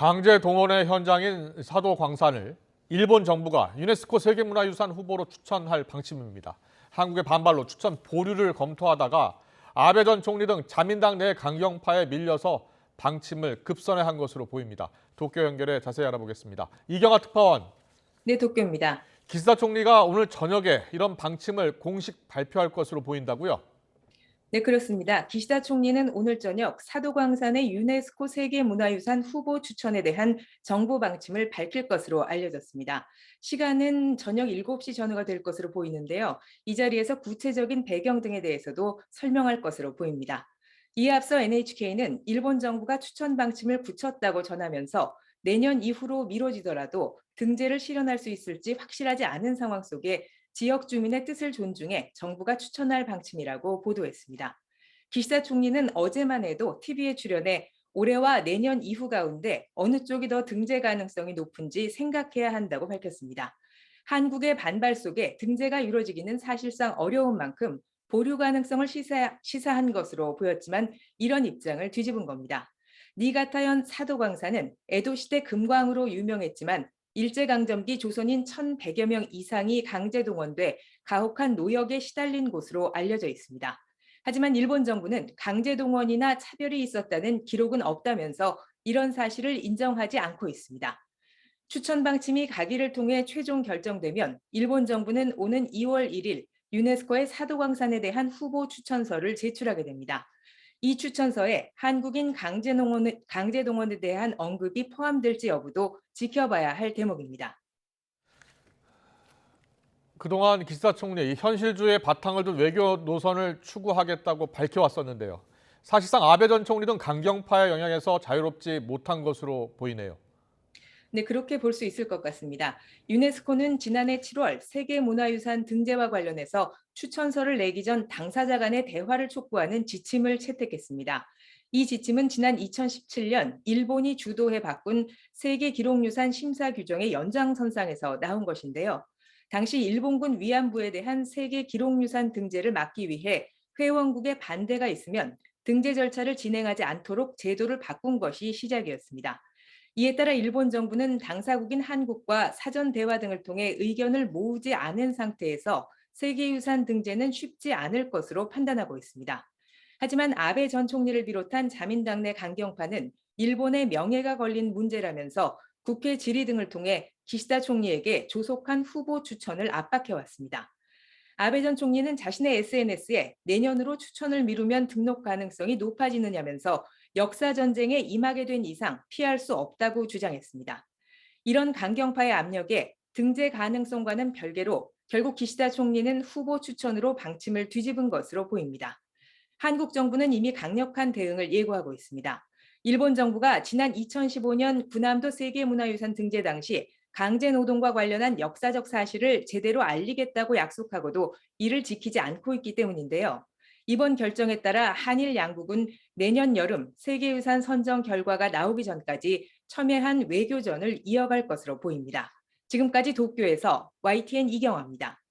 강제 동원의 현장인 사도 광산을 일본 정부가 유네스코 세계문화유산 후보로 추천할 방침입니다. 한국의 반발로 추천 보류를 검토하다가 아베 전 총리 등 자민당 내 강경파에 밀려서 방침을 급선회한 것으로 보입니다. 도쿄 연결해 자세히 알아보겠습니다. 이경아 특파원. 네, 도쿄입니다. 기시다 총리가 오늘 저녁에 이런 방침을 공식 발표할 것으로 보인다고요? 네, 그렇습니다. 기시다 총리는 오늘 저녁 사도광산의 유네스코 세계문화유산 후보 추천에 대한 정부 방침을 밝힐 것으로 알려졌습니다. 시간은 저녁 7시 전후가 될 것으로 보이는데요. 이 자리에서 구체적인 배경 등에 대해서도 설명할 것으로 보입니다. 이에 앞서 NHK는 일본 정부가 추천 방침을 굳혔다고 전하면서 내년 이후로 미뤄지더라도 등재를 실현할 수 있을지 확실하지 않은 상황 속에 지역 주민의 뜻을 존중해 정부가 추천할 방침이라고 보도했습니다. 기시다 총리는 어제만 해도 TV에 출연해 올해와 내년 이후 가운데 어느 쪽이 더 등재 가능성이 높은지 생각해야 한다고 밝혔습니다. 한국의 반발 속에 등재가 이루어지기는 사실상 어려운 만큼 보류 가능성을 시사한 것으로 보였지만 이런 입장을 뒤집은 겁니다. 니가타현 사도광산은 에도시대 금광으로 유명했지만 일제강점기 조선인 1,100여 명 이상이 강제 동원돼 가혹한 노역에 시달린 곳으로 알려져 있습니다. 하지만 일본 정부는 강제 동원이나 차별이 있었다는 기록은 없다면서 이런 사실을 인정하지 않고 있습니다. 추천 방침이 가기를 통해 최종 결정되면 일본 정부는 오는 2월 1일 유네스코의 사도광산에 대한 후보 추천서를 제출하게 됩니다. 이 추천서에 한국인 강제 동원에 대한 언급이 포함될지 여부도 지켜봐야 할 대목입니다. 그동안 기시다 총리 현실주의의 바탕을 둔 외교 노선을 추구하겠다고 밝혀왔었는데요. 사실상 아베 전 총리 등 강경파의 영향에서 자유롭지 못한 것으로 보이네요. 네, 그렇게 볼 수 있을 것 같습니다. 유네스코는 지난해 7월 세계문화유산 등재와 관련해서 추천서를 내기 전 당사자 간의 대화를 촉구하는 지침을 채택했습니다. 이 지침은 지난 2017년 일본이 주도해 바꾼 세계기록유산 심사 규정의 연장선상에서 나온 것인데요. 당시 일본군 위안부에 대한 세계기록유산 등재를 막기 위해 회원국의 반대가 있으면 등재 절차를 진행하지 않도록 제도를 바꾼 것이 시작이었습니다. 이에 따라 일본 정부는 당사국인 한국과 사전 대화 등을 통해 의견을 모으지 않은 상태에서 세계유산 등재는 쉽지 않을 것으로 판단하고 있습니다. 하지만 아베 전 총리를 비롯한 자민당 내 강경파는 일본의 명예가 걸린 문제라면서 국회 질의 등을 통해 기시다 총리에게 조속한 후보 추천을 압박해왔습니다. 아베 전 총리는 자신의 SNS에 내년으로 추천을 미루면 등록 가능성이 높아지느냐면서 역사 전쟁에 임하게 된 이상 피할 수 없다고 주장했습니다. 이런 강경파의 압력에 등재 가능성과는 별개로 결국 기시다 총리는 후보 추천으로 방침을 뒤집은 것으로 보입니다. 한국 정부는 이미 강력한 대응을 예고하고 있습니다. 일본 정부가 지난 2015년 군함도 세계문화유산 등재 당시 강제노동과 관련한 역사적 사실을 제대로 알리겠다고 약속하고도 이를 지키지 않고 있기 때문인데요. 이번 결정에 따라 한일 양국은 내년 여름 세계유산 선정 결과가 나오기 전까지 첨예한 외교전을 이어갈 것으로 보입니다. 지금까지 도쿄에서 YTN 이경화입니다.